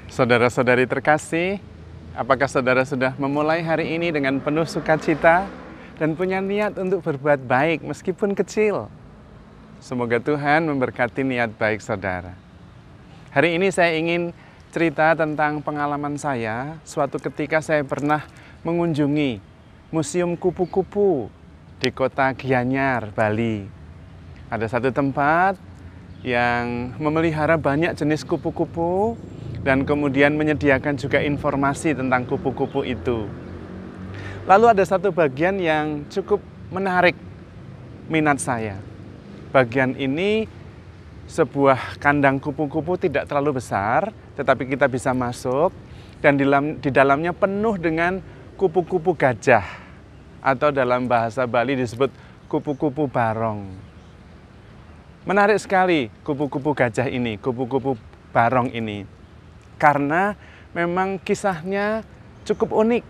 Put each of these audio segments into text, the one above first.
Saudara-saudari terkasih, apakah saudara sudah memulai hari ini dengan penuh sukacita dan punya niat untuk berbuat baik meskipun kecil? Semoga Tuhan memberkati niat baik saudara. Hari ini saya ingin cerita tentang pengalaman saya. Suatu ketika saya pernah mengunjungi Museum Kupu-Kupu di kota Gianyar, Bali. Ada satu tempat yang memelihara banyak jenis kupu-kupu dan kemudian menyediakan juga informasi tentang kupu-kupu itu. Lalu ada satu bagian yang cukup menarik minat saya. Bagian ini sebuah kandang kupu-kupu tidak terlalu besar, tetapi kita bisa masuk dan di dalamnya penuh dengan kupu-kupu gajah atau dalam bahasa Bali disebut kupu-kupu barong. Menarik sekali kupu-kupu gajah ini, kupu-kupu barong ini. Karena memang kisahnya cukup unik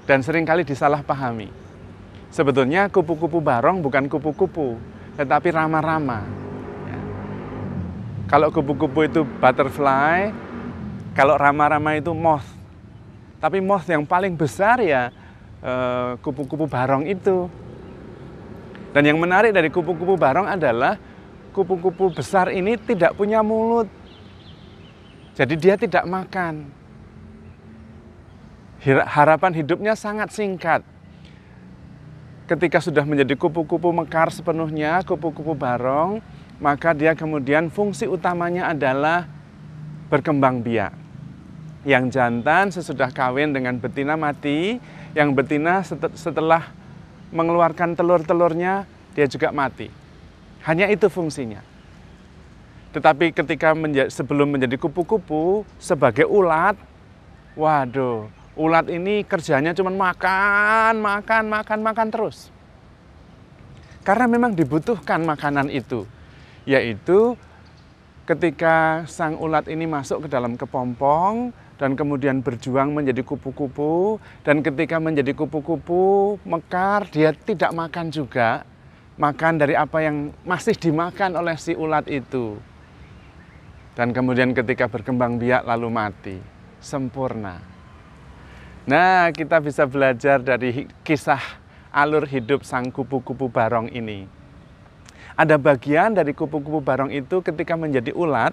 dan seringkali disalahpahami. Sebetulnya kupu-kupu barong bukan kupu-kupu, tetapi rama-rama. Ya. Kalau kupu-kupu itu butterfly, kalau rama-rama itu moth. Tapi moth yang paling besar ya kupu-kupu barong itu. Dan yang menarik dari kupu-kupu barong adalah kupu-kupu besar ini tidak punya mulut. Jadi dia tidak makan. Harapan hidupnya sangat singkat. Ketika sudah menjadi kupu-kupu mekar sepenuhnya, kupu-kupu barong, maka dia kemudian fungsi utamanya adalah berkembang biak. Yang jantan sesudah kawin dengan betina mati, yang betina setelah mengeluarkan telur-telurnya, dia juga mati. Hanya itu fungsinya. Tetapi ketika sebelum menjadi kupu-kupu, sebagai ulat, waduh, ulat ini kerjanya cuma makan terus. Karena memang dibutuhkan makanan itu, yaitu ketika sang ulat ini masuk ke dalam kepompong dan kemudian berjuang menjadi kupu-kupu, dan ketika menjadi kupu-kupu mekar, dia tidak makan juga, makan dari apa yang masih dimakan oleh si ulat itu. Dan kemudian ketika berkembang biak lalu mati, sempurna. Nah, kita bisa belajar dari kisah alur hidup sang kupu-kupu barong ini. Ada bagian dari kupu-kupu barong itu ketika menjadi ulat,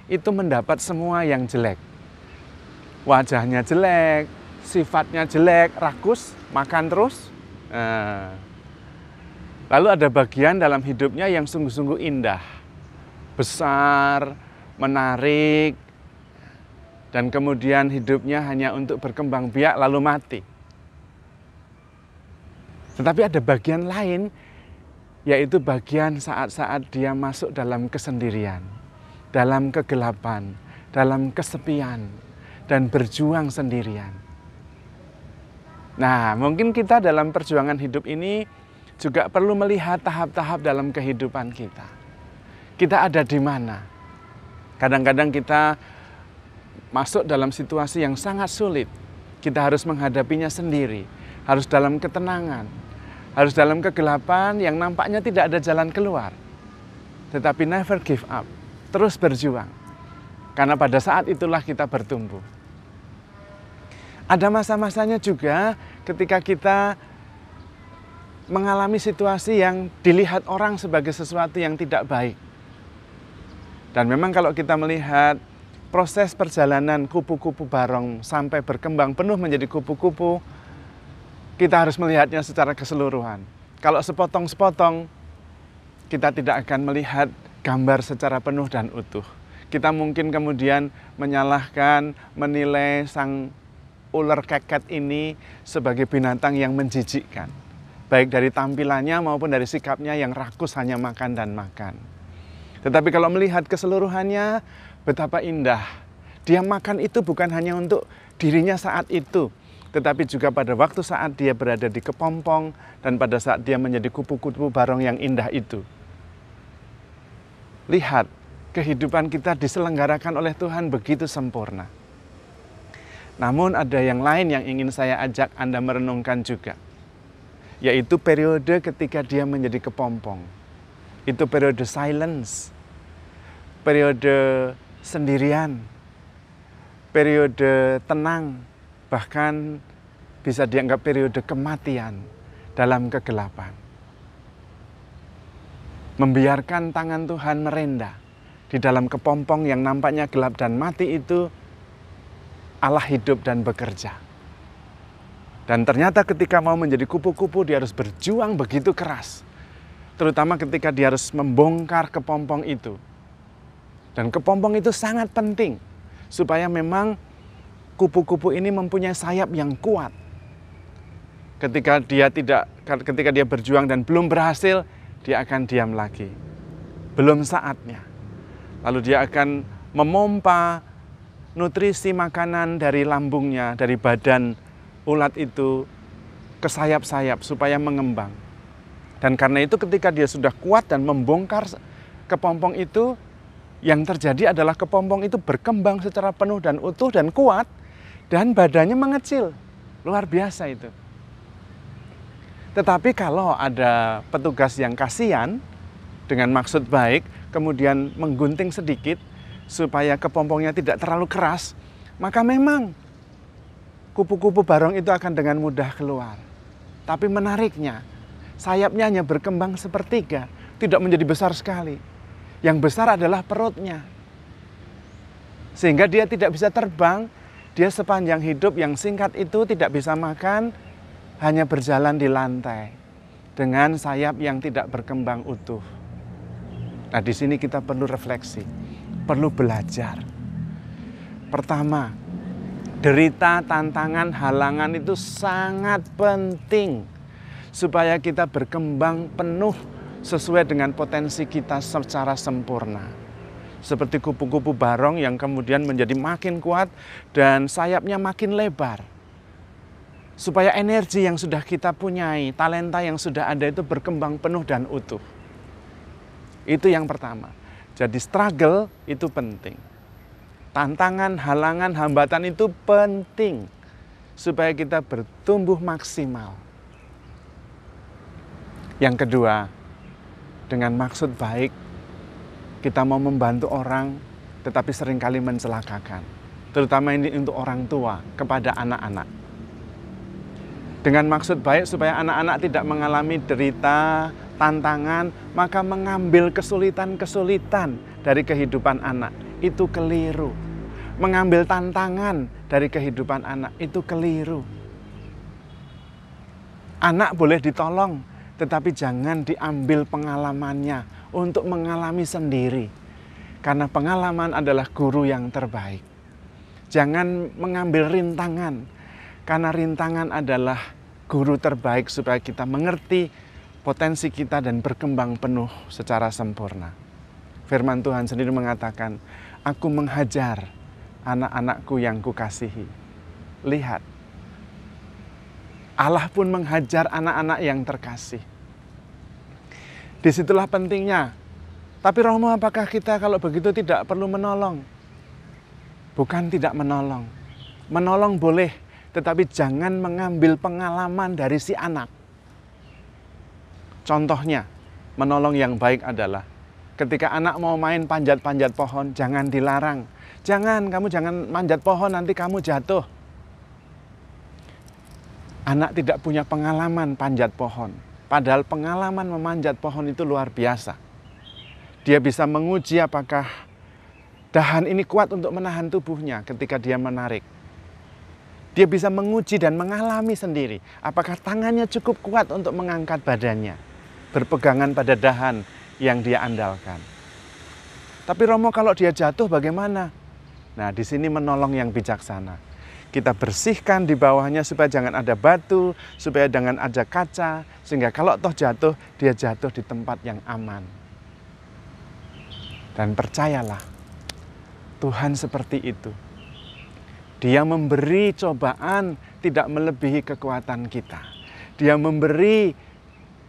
itu mendapat semua yang jelek. Wajahnya jelek, sifatnya jelek, rakus, makan terus. Lalu ada bagian dalam hidupnya yang sungguh-sungguh indah, besar, menarik, dan kemudian hidupnya hanya untuk berkembang biak lalu mati. Tetapi ada bagian lain, yaitu bagian saat-saat dia masuk dalam kesendirian, dalam kegelapan, dalam kesepian, dan berjuang sendirian. Nah, mungkin kita dalam perjuangan hidup ini juga perlu melihat tahap-tahap dalam kehidupan kita. Kita ada di mana? Kadang-kadang kita masuk dalam situasi yang sangat sulit. Kita harus menghadapinya sendiri, harus dalam ketenangan, harus dalam kegelapan yang nampaknya tidak ada jalan keluar. Tetapi never give up, terus berjuang. Karena pada saat itulah kita bertumbuh. Ada masa-masanya juga ketika kita mengalami situasi yang dilihat orang sebagai sesuatu yang tidak baik. Dan memang kalau kita melihat proses perjalanan kupu-kupu barong sampai berkembang penuh menjadi kupu-kupu, kita harus melihatnya secara keseluruhan. Kalau sepotong-sepotong, kita tidak akan melihat gambar secara penuh dan utuh. Kita mungkin kemudian menyalahkan, menilai sang ular keket ini sebagai binatang yang menjijikkan. Baik dari tampilannya maupun dari sikapnya yang rakus hanya makan dan makan. Tetapi kalau melihat keseluruhannya, betapa indah. Dia makan itu bukan hanya untuk dirinya saat itu, tetapi juga pada waktu saat dia berada di kepompong dan pada saat dia menjadi kupu-kupu barong yang indah itu. Lihat, kehidupan kita diselenggarakan oleh Tuhan begitu sempurna. Namun ada yang lain yang ingin saya ajak Anda merenungkan juga, yaitu periode ketika dia menjadi kepompong. Itu periode silence, periode sendirian, periode tenang, bahkan bisa dianggap periode kematian dalam kegelapan. Membiarkan tangan Tuhan merendah di dalam kepompong yang nampaknya gelap dan mati itu, Allah hidup dan bekerja. Dan ternyata ketika mau menjadi kupu-kupu, dia harus berjuang begitu keras. Terutama ketika dia harus membongkar kepompong itu. Dan kepompong itu sangat penting, supaya memang kupu-kupu ini mempunyai sayap yang kuat. Ketika dia berjuang dan belum berhasil, dia akan diam lagi. Belum saatnya. Lalu dia akan memompa nutrisi makanan dari lambungnya, dari badan ulat itu ke sayap-sayap supaya mengembang. Dan karena itu ketika dia sudah kuat dan membongkar kepompong itu, yang terjadi adalah kepompong itu berkembang secara penuh dan utuh dan kuat, dan badannya mengecil. Luar biasa itu. Tetapi kalau ada petugas yang kasihan, dengan maksud baik, kemudian menggunting sedikit, supaya kepompongnya tidak terlalu keras, maka memang kupu-kupu barong itu akan dengan mudah keluar. Tapi menariknya, sayapnya hanya berkembang sepertiga, tidak menjadi besar sekali. Yang besar adalah perutnya. Sehingga dia tidak bisa terbang, dia sepanjang hidup yang singkat itu tidak bisa makan, hanya berjalan di lantai dengan sayap yang tidak berkembang utuh. Nah, di sini kita perlu refleksi, perlu belajar. Pertama, derita, tantangan, halangan itu sangat penting supaya kita berkembang penuh sesuai dengan potensi kita secara sempurna. Seperti kupu-kupu barong yang kemudian menjadi makin kuat dan sayapnya makin lebar. Supaya energi yang sudah kita punyai, talenta yang sudah ada itu berkembang penuh dan utuh. Itu yang pertama. Jadi struggle itu penting. Tantangan, halangan, hambatan itu penting. Supaya kita bertumbuh maksimal. Yang kedua, dengan maksud baik, kita mau membantu orang, tetapi seringkali mencelakakan. Terutama ini untuk orang tua, kepada anak-anak. Dengan maksud baik supaya anak-anak tidak mengalami derita, tantangan, maka mengambil kesulitan-kesulitan dari kehidupan anak, itu keliru. Mengambil tantangan dari kehidupan anak, itu keliru. Anak boleh ditolong, tetapi jangan diambil pengalamannya untuk mengalami sendiri. Karena pengalaman adalah guru yang terbaik. Jangan mengambil rintangan, karena rintangan adalah guru terbaik supaya kita mengerti potensi kita dan berkembang penuh secara sempurna. Firman Tuhan sendiri mengatakan, aku menghajar anak-anakku yang kukasihi. Lihat, Allah pun menghajar anak-anak yang terkasih. Disitulah pentingnya. Tapi Romo, apakah kita kalau begitu tidak perlu menolong? Bukan tidak menolong. Menolong boleh, tetapi jangan mengambil pengalaman dari si anak. Contohnya, menolong yang baik adalah ketika anak mau main panjat-panjat pohon, jangan dilarang. Kamu jangan manjat pohon, nanti kamu jatuh. Anak tidak punya pengalaman panjat pohon. Padahal pengalaman memanjat pohon itu luar biasa. Dia bisa menguji apakah dahan ini kuat untuk menahan tubuhnya ketika dia menarik. Dia bisa menguji dan mengalami sendiri apakah tangannya cukup kuat untuk mengangkat badannya, berpegangan pada dahan yang dia andalkan. Tapi Romo, kalau dia jatuh bagaimana? Nah, di sini menolong yang bijaksana. Kita bersihkan di bawahnya supaya jangan ada batu, supaya jangan ada kaca, sehingga kalau toh jatuh, dia jatuh di tempat yang aman. Dan percayalah, Tuhan seperti itu. Dia memberi cobaan tidak melebihi kekuatan kita. Dia memberi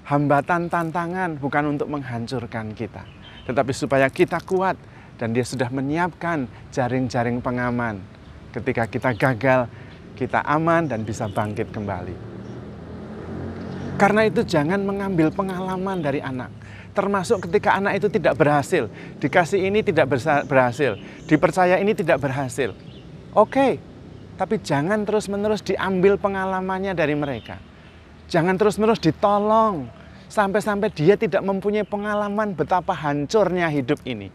hambatan, tantangan bukan untuk menghancurkan kita, tetapi supaya kita kuat, dan dia sudah menyiapkan jaring-jaring pengaman. Ketika kita gagal, kita aman dan bisa bangkit kembali. Karena itu jangan mengambil pengalaman dari anak. Termasuk ketika anak itu tidak berhasil, dikasih ini tidak berhasil, dipercaya ini tidak berhasil. Oke, tapi jangan terus-menerus diambil pengalamannya dari mereka. Jangan terus-menerus ditolong, sampai-sampai dia tidak mempunyai pengalaman betapa hancurnya hidup ini.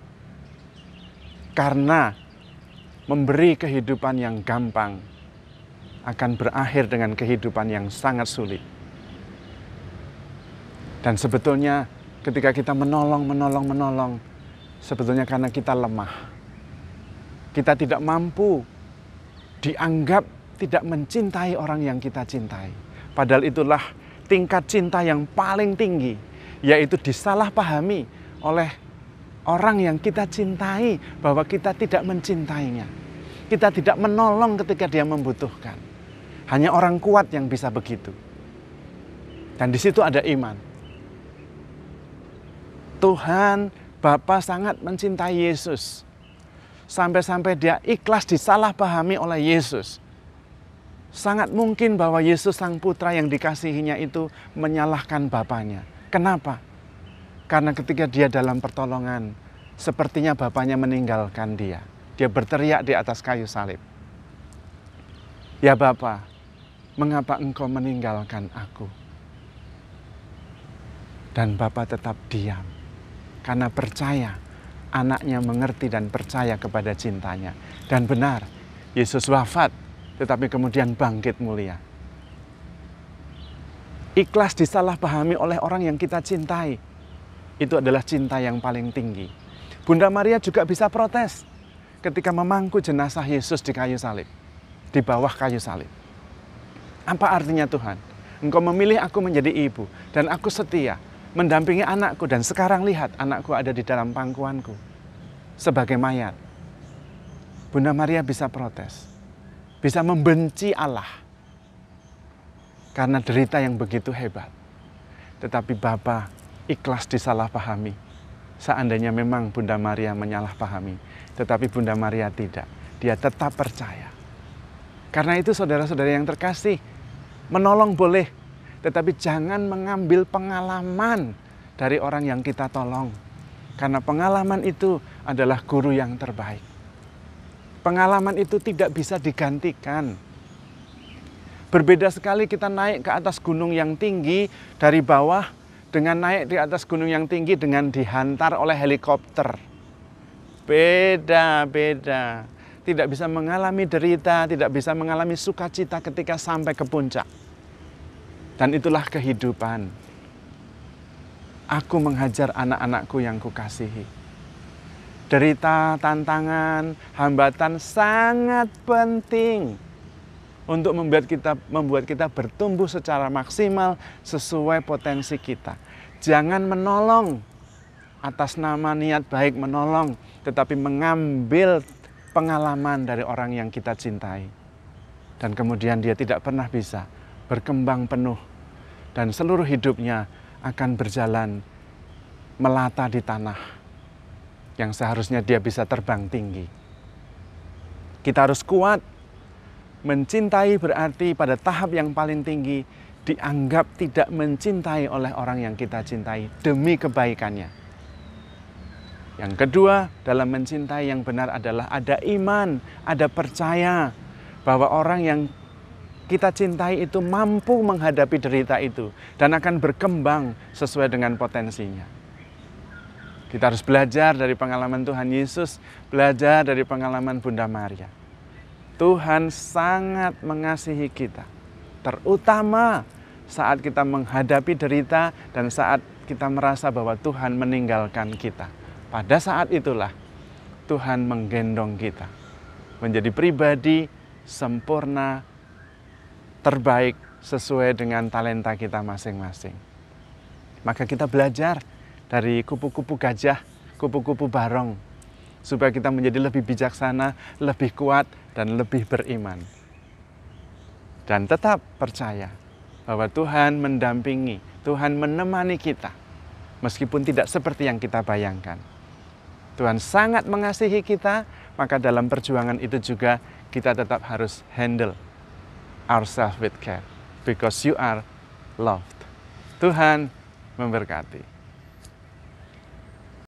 Karena memberi kehidupan yang gampang akan berakhir dengan kehidupan yang sangat sulit. Dan sebetulnya ketika kita menolong, sebetulnya karena kita lemah. Kita tidak mampu, dianggap tidak mencintai orang yang kita cintai. Padahal itulah tingkat cinta yang paling tinggi, yaitu disalahpahami oleh orang yang kita cintai bahwa kita tidak mencintainya. Kita tidak menolong ketika dia membutuhkan. Hanya orang kuat yang bisa begitu. Dan di situ ada iman. Tuhan Bapa sangat mencintai Yesus. Sampai-sampai dia ikhlas disalahpahami oleh Yesus. Sangat mungkin bahwa Yesus sang putra yang dikasihinya itu menyalahkan Bapanya. Kenapa? Karena ketika dia dalam pertolongan, sepertinya Bapanya meninggalkan dia. Dia berteriak di atas kayu salib. Ya Bapa, mengapa engkau meninggalkan aku? Dan Bapa tetap diam. Karena percaya anaknya mengerti dan percaya kepada cintanya. Dan benar, Yesus wafat, tetapi kemudian bangkit mulia. Ikhlas disalahpahami oleh orang yang kita cintai. Itu adalah cinta yang paling tinggi. Bunda Maria juga bisa protes ketika memangku jenazah Yesus di kayu salib. Di bawah kayu salib. Apa artinya Tuhan? Engkau memilih aku menjadi ibu dan aku setia mendampingi anakku, dan sekarang lihat anakku ada di dalam pangkuanku sebagai mayat. Bunda Maria bisa protes, bisa membenci Allah karena derita yang begitu hebat. Tetapi Bapa ikhlas disalahpahami. Seandainya memang Bunda Maria menyalahpahami, tetapi Bunda Maria tidak. Dia tetap percaya. Karena itu saudara-saudara yang terkasih, menolong boleh, tetapi jangan mengambil pengalaman dari orang yang kita tolong. Karena pengalaman itu adalah guru yang terbaik. Pengalaman itu tidak bisa digantikan. Berbeda sekali kita naik ke atas gunung yang tinggi dari bawah dengan naik di atas gunung yang tinggi dengan dihantar oleh helikopter. Beda. Tidak bisa mengalami derita, tidak bisa mengalami sukacita ketika sampai ke puncak. Dan itulah kehidupan. Aku menghajar anak-anakku yang kukasihi. Derita, tantangan, hambatan sangat penting untuk membuat kita bertumbuh secara maksimal sesuai potensi kita. Jangan menolong atas nama niat baik menolong, tetapi mengambil pengalaman dari orang yang kita cintai. Dan kemudian dia tidak pernah bisa berkembang penuh dan seluruh hidupnya akan berjalan melata di tanah yang seharusnya dia bisa terbang tinggi. Kita harus kuat. Mencintai berarti pada tahap yang paling tinggi dianggap tidak mencintai oleh orang yang kita cintai demi kebaikannya. Yang kedua, dalam mencintai yang benar adalah ada iman, ada percaya bahwa orang yang kita cintai itu mampu menghadapi derita itu dan akan berkembang sesuai dengan potensinya. Kita harus belajar dari pengalaman Tuhan Yesus, belajar dari pengalaman Bunda Maria. Tuhan sangat mengasihi kita, terutama saat kita menghadapi derita dan saat kita merasa bahwa Tuhan meninggalkan kita. Pada saat itulah Tuhan menggendong kita menjadi pribadi sempurna, terbaik sesuai dengan talenta kita masing-masing. Maka kita belajar dari kupu-kupu gajah, kupu-kupu barong, supaya kita menjadi lebih bijaksana, lebih kuat, dan lebih beriman. Dan tetap percaya bahwa Tuhan mendampingi, Tuhan menemani kita, meskipun tidak seperti yang kita bayangkan. Tuhan sangat mengasihi kita, maka dalam perjuangan itu juga kita tetap harus handle ourselves with care, because you are loved. Tuhan memberkati.